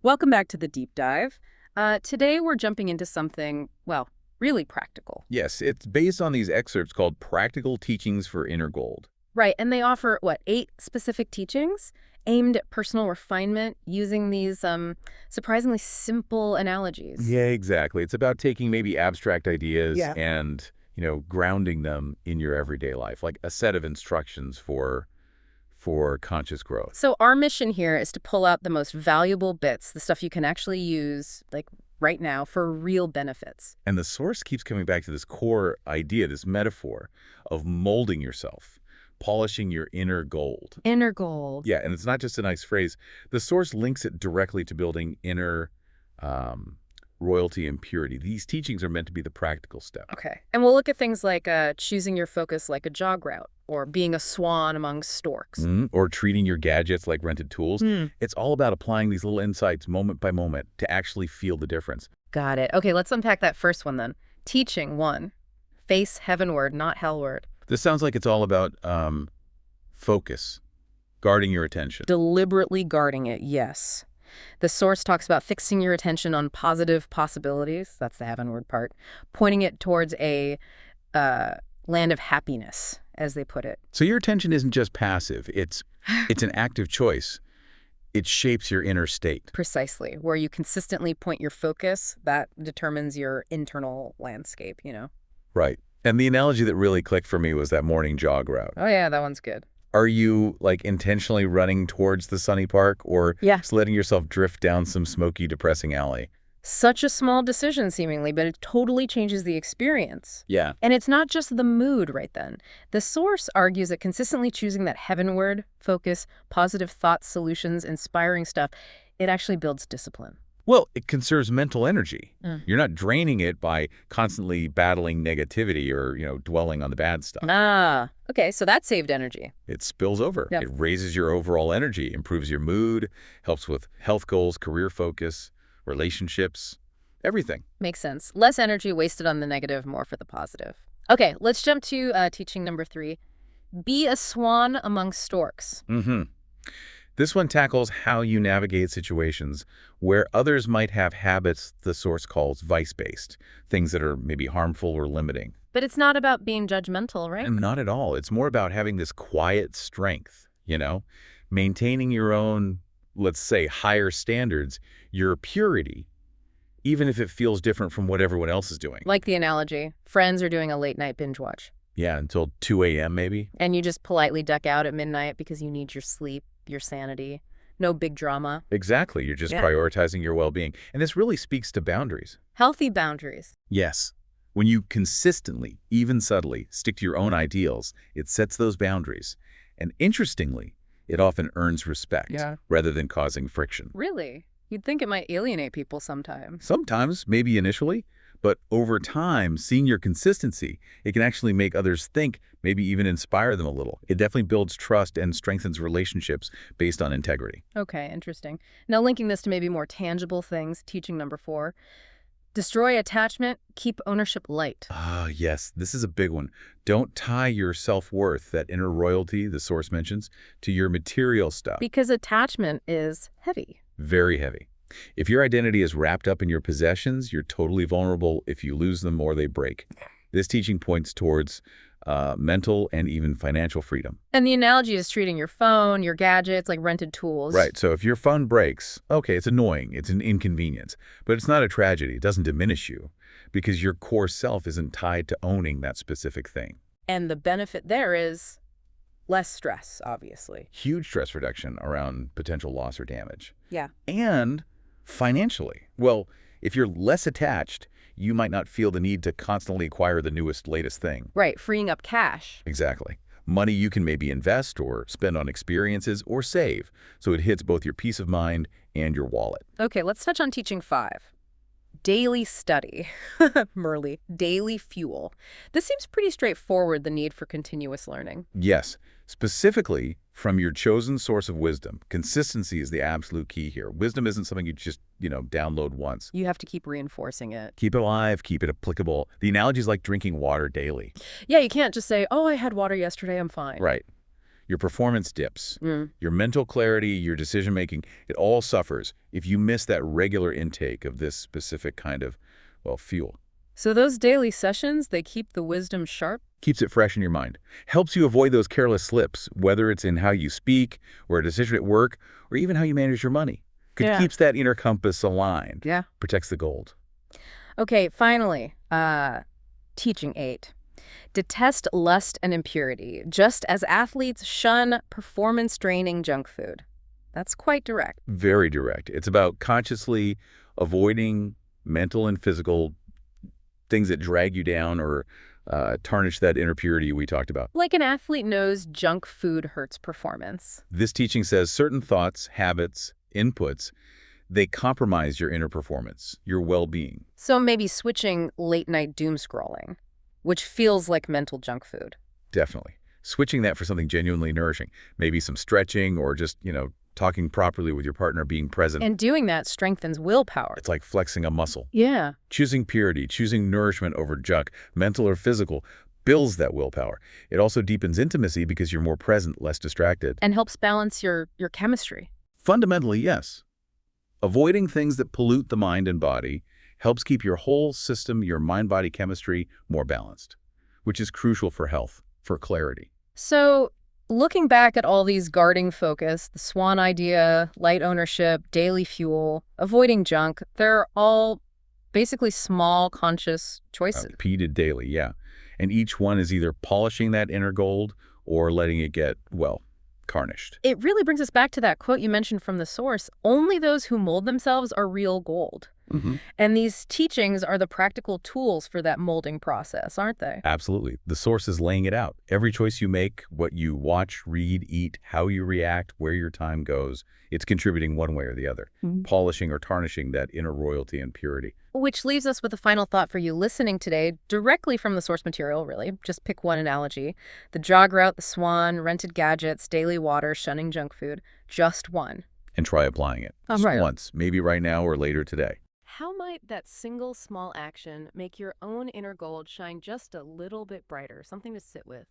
Welcome back to the deep dive. Today we're jumping into something, well, really practical. Yes, it's based on these excerpts called Practical Teachings for Inner Gold. Right, and they offer, what, 8 specific teachings aimed at personal refinement using these surprisingly simple analogies. Yeah, exactly. It's about taking maybe abstract ideas Yeah. and, grounding them in your everyday life, like a set of instructions for conscious growth. So our mission here is to pull out the most valuable bits, the stuff you can actually use, like right now, for real benefits. And the source keeps coming back to this core idea, this metaphor of molding yourself, polishing your inner gold. Inner gold. Yeah, and it's not just a nice phrase. The source links it directly to building inner royalty and purity. These teachings are meant to be the practical step. Okay. And we'll look at things like choosing your focus like a jog route or being a swan among storks. Or treating your gadgets like rented tools. It's all about applying these little insights moment by moment to actually feel the difference. Got it. Okay, let's unpack that first one then. Teaching 1. Face heavenward, not hellward. This sounds like it's all about focus, guarding your attention. Deliberately guarding it, yes. The source talks about fixing your attention on positive possibilities. That's the heavenward part. Pointing it towards a land of happiness, as they put it. So your attention isn't just passive. It's an active choice. It shapes your inner state. Precisely. Where you consistently point your focus, that determines your internal landscape, Right. And the analogy that really clicked for me was that morning jog route. Oh, yeah, that one's good. Are you, intentionally running towards the sunny park or just letting yourself drift down some smoky, depressing alley? Such a small decision, seemingly, but it totally changes the experience. Yeah. And it's not just the mood right then. The source argues that consistently choosing that heavenward focus, positive thoughts, solutions, inspiring stuff, it actually builds discipline. Well, it conserves mental energy. You're not draining it by constantly battling negativity or, dwelling on the bad stuff. Ah, okay, so that saved energy. It spills over. Yep. It raises your overall energy, improves your mood, helps with health goals, career focus, relationships, everything. Makes sense. Less energy wasted on the negative, more for the positive. Okay, let's jump to teaching number 3. Be a swan among storks. This one tackles how you navigate situations where others might have habits the source calls vice-based, things that are maybe harmful or limiting. But it's not about being judgmental, right? And not at all. It's more about having this quiet strength, maintaining your own, let's say, higher standards, your purity, even if it feels different from what everyone else is doing. Like the analogy, friends are doing a late night binge watch. Yeah, until 2 a.m. maybe. And you just politely duck out at midnight because you need your sleep, your sanity. No big drama. Exactly. You're just prioritizing your well-being. And this really speaks to boundaries. Healthy boundaries. Yes. When you consistently, even subtly, stick to your own ideals, it sets those boundaries. And interestingly, it often earns respect rather than causing friction. Really? You'd think it might alienate people sometimes. Sometimes, maybe initially, but over time, seeing your consistency, it can actually make others think, maybe even inspire them a little. It definitely builds trust and strengthens relationships based on integrity. Okay, interesting. Now linking this to maybe more tangible things, teaching number 4. Destroy attachment, keep ownership light. Ah, yes, this is a big one. Don't tie your self-worth, that inner royalty the source mentions, to your material stuff. Because attachment is heavy. Very heavy. If your identity is wrapped up in your possessions, you're totally vulnerable if you lose them or they break. This teaching points towards mental and even financial freedom. And the analogy is treating your phone, your gadgets, like rented tools. Right, so if your phone breaks, okay, it's annoying, it's an inconvenience, but it's not a tragedy, it doesn't diminish you, because your core self isn't tied to owning that specific thing. And the benefit there is less stress, obviously. Huge stress reduction around potential loss or damage. Yeah. And financially, well, if you're less attached, you might not feel the need to constantly acquire the newest, latest thing. Right, freeing up cash. Exactly. Money you can maybe invest or spend on experiences or save, so it hits both your peace of mind and your wallet. Okay, let's touch on teaching 5. Daily study. Murli, daily fuel. This seems pretty straightforward, the need for continuous learning. Yes, specifically from your chosen source of wisdom. Consistency is the absolute key here. Wisdom isn't something you just, download once. You have to keep reinforcing it. Keep it alive, keep it applicable. The analogy is like drinking water daily. Yeah, you can't just say, oh, I had water yesterday, I'm fine. Right. your performance dips. Mm. Your mental clarity, your decision-making, it all suffers if you miss that regular intake of this specific kind of, well, fuel. So those daily sessions, they keep the wisdom sharp? Keeps it fresh in your mind. Helps you avoid those careless slips, whether it's in how you speak, or a decision at work, or even how you manage your money. Yeah. Keeps that inner compass aligned. Yeah. Protects the gold. Okay, finally, teaching 8. Detest lust and impurity, just as athletes shun performance-draining junk food. That's quite direct. Very direct. It's about consciously avoiding mental and physical things that drag you down or tarnish that inner purity we talked about. Like an athlete knows junk food hurts performance. This teaching says certain thoughts, habits, inputs, they compromise your inner performance, your well-being. So maybe switching late-night doom scrolling, which feels like mental junk food. Definitely. Switching that for something genuinely nourishing. Maybe some stretching or just, talking properly with your partner, being present. And doing that strengthens willpower. It's like flexing a muscle. Yeah. Choosing purity, choosing nourishment over junk, mental or physical, builds that willpower. It also deepens intimacy because you're more present, less distracted. And helps balance your chemistry. Fundamentally, yes. Avoiding things that pollute the mind and body helps keep your whole system, your mind-body chemistry, more balanced, which is crucial for health, for clarity. So, looking back at all these guarding focus, the swan idea, light ownership, daily fuel, avoiding junk, they're all basically small, conscious choices. Repeated daily, yeah. And each one is either polishing that inner gold or letting it get, well, tarnished. It really brings us back to that quote you mentioned from the source, only those who mold themselves are real gold. And these teachings are the practical tools for that molding process, aren't they? Absolutely. The source is laying it out. Every choice you make, what you watch, read, eat, how you react, where your time goes, it's contributing one way or the other, polishing or tarnishing that inner royalty and purity. Which leaves us with a final thought for you listening today, directly from the source material, really. Just pick one analogy. The jog route, the swan, rented gadgets, daily water, shunning junk food. Just one. And try applying it. Just once, maybe right now or later today. How might that single small action make your own inner gold shine just a little bit brighter? Something to sit with.